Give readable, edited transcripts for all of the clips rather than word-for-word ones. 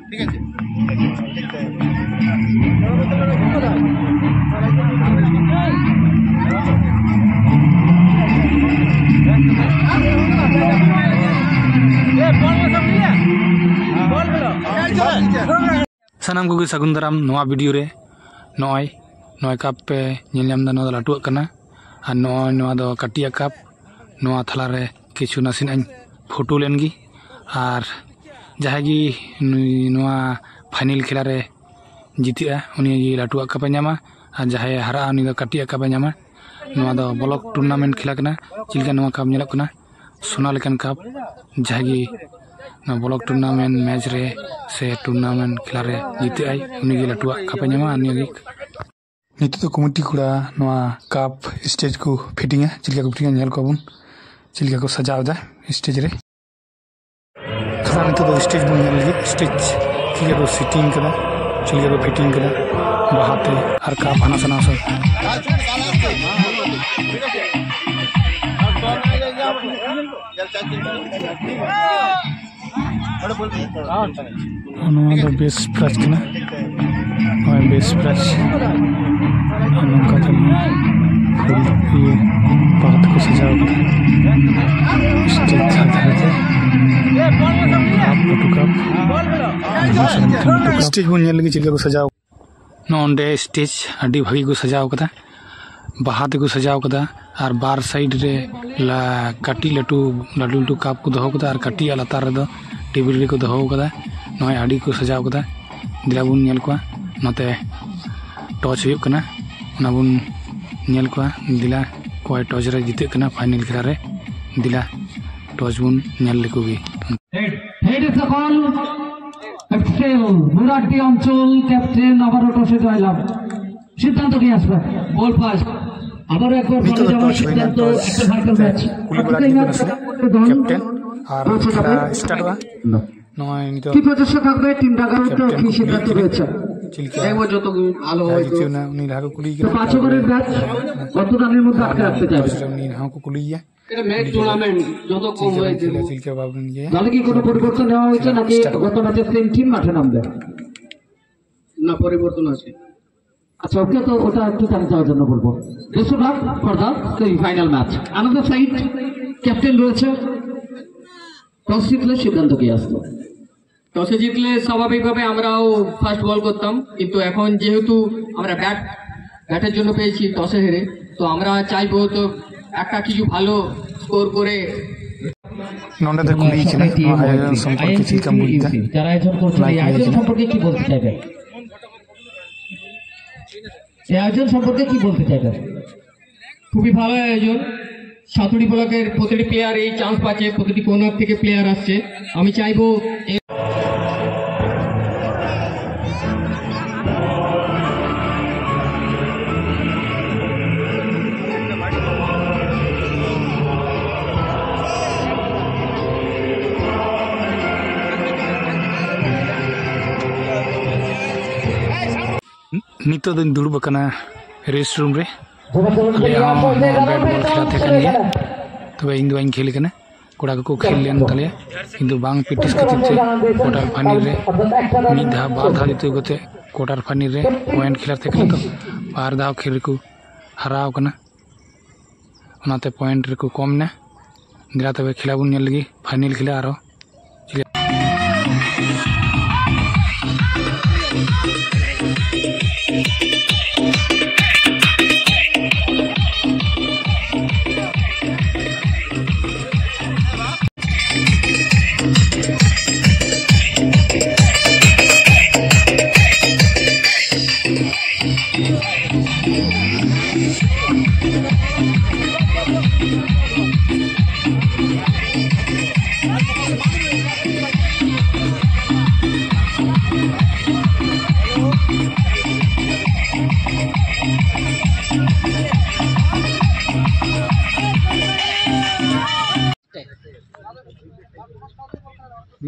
ঠিক আছে। सानाम को सगुन दाराम नवा वीडियो रे नॉय नॉय कप पे ᱧᱮᱞ ᱧᱟᱢ ᱫᱟ लाटुआ कना और नॉय नवा दो कटिया कप नवा थला रे किछु नासिन अन फोटो लेनगी और जहागी नवा फाइनल खेला रे जीतिया उनी लाटुआ कप ᱧᱟᱢᱟ और जहाय हरा उनी दो कटिया कप ᱧᱟᱢᱟ नवा दो ब्लॉक टूर्नामेंट खेला कना चिलका नवा कप ᱧᱮᱞᱚᱜ कना सोना लेकन कप जहागी ब्लॉक टूर्नामेंट मैच रे से टूर्नामेंट खेला रे जीते आई उनी लाटुआ कप ᱧᱟᱢᱟ उनी नित तो कमिटी कुड़ा नवा कप स्टेज को फिटिंग है चिलका को फिटिंग नेल कोबन चिलका को सजाव दा स्टेज रे खाना नित तो स्टेज बन नेल स्टेज चिलका को सिटिंग कदा चिलका को फिटिंग कदा बहाते हर कप हना सना सब नवा बेस प्राइज कना नवा बेस प्राइज नौका फुल ये बात को सजाओ स्टेज स्टेज बन लगी चिल्का को सजाओ नोंडे स्टेज अड़ी भागी को सजाओ कदा बहाते को सजाओ कदा और बार साइड रे ला काटी लटू लटू लटू कप को दहो कदा और काटी लातार रे दो टेबल रे को दहो कदा नय अड़ी को सजाओ कदा दिला बुन नेल को नते टॉच हुई कना ना बुन नेल को दिला कोई टॉच रे जीते कना फाइनल खेला रे दिला टॉच बुन नेल लेको भी हेड इज द कॉल एक्सेल मुराटी अंचल कैप्टेन আবারো টসে জয়লাভ সিদ্ধান্ত কি আসবে বল পাস আবারো একবার বলে যাওয়ার সিদ্ধান্ত একটা ভাইটাল ম্যাচ कैप्टन আর স্টার্ট বা নয় নিতো কি প্রচেষ্টা থাকবে টিম ঢাকার কি সিদ্ধান্ত রয়েছে চিলকা এই যত ভালো হয়তো না উনি ঢাকা কুলি তো 5 ওভারের ম্যাচ কত রানের মধ্যে আটকে রাখতে চাইবে উনি ঢাকা কুলিয়া এটা ম্যাচ টুর্নামেন্ট যত কম হয়েছে চিলকা বাবু নিয়ে তাহলে কি কোনো পরিবর্তন নেওয়া হয়েছে নাকি গত ম্যাচে সেম টিম মাঠে নামবে না পরিবর্তন আছে আচ্ছা ওকে তো ওটা একটু জানতে চাওয়ার জন্য বলবো best of luck for the final match another side captain রয়েছে টস জিতলে সিদ্ধান্ত কি আসতো টসে জিতলে স্বাভাবিকভাবে আমরাও ফার্স্ট বল করতাম কিন্তু এখন যেহেতু আমরা ব্যাটের জন্য পেয়েছি টসে হেরে তো আমরা চাইবো তো একটা কিছু ভালো স্কোর করে নন্ডাতে কুলি ছিল আয়োজন সম্পর্কে চিলকা মুইদা যারা আয়োজন করছে এই আয়োজন সম্পর্কে কি বলতে চাইবেন এই আয়োজন সম্পর্কে কি বলতে চাইবেন খুবই ভালো আয়োজন সাতুড়ি ব্লকের প্রতিটি প্লেয়ার এই চান্স পাচ্ছে প্রতিটি কোনার থেকে প্লেয়ার আসছে আমি চাইবো नितो दिन दुड़ बकना रेस्ट रूम रे बैट बॉल खेलाते कनिया तबे इन दोइन खेल कना कोड़ा को खेल लेन तले किंतु बांग पिटिस खातिर से क्वार्टर फाइनल रे मिद धा बार धा दिते गते क्वार्टर फाइनल रे पॉइंट खेलाते कना तो बार धा खेल को हराव कना ओनाते पॉइंट रे को कम ना दिला तबे खेला बुन नेल लगी फाइनल खेला आरो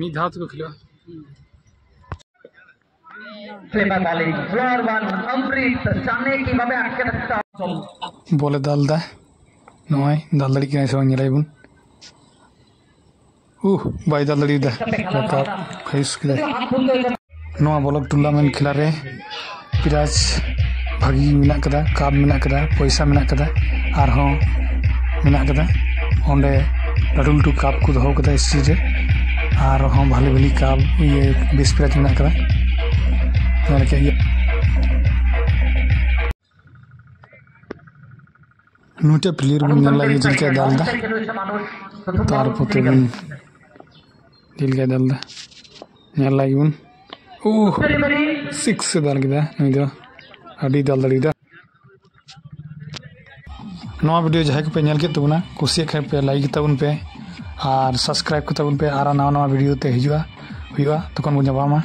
मिद हाथ को खिलो बोले दाल दा नय दाल दाड़ी किना सो नेलायबुन बाय दाल दड़ी दा काप फेस किदा नोआ ब्लॉक टूर्नामेंट खेला रे प्राइज भागी मेना कदा काप मेना कदा पैसा मेना कदा आरहों मेना कदा ओंडे लाडू लाडू काप को दहो कदा इसी रे आरहों भाले भाले काप ये बेस प्राइज मेना कदा तो क्या ये नूटे प्लेयर बन नला ये जिल के डाल दा तार पोते बन जिल के डाल दा नला यून 6 दाल किदा नहीं दो अड़ी दाल दड़ी दा नवा वीडियो जहां पे नेल के तबना कुसी खे पे लाइक तबन पे और सब्सक्राइब के तबन पे आरा नवा नवा वीडियो ते हिजुआ हुआ तखन बुझा बामा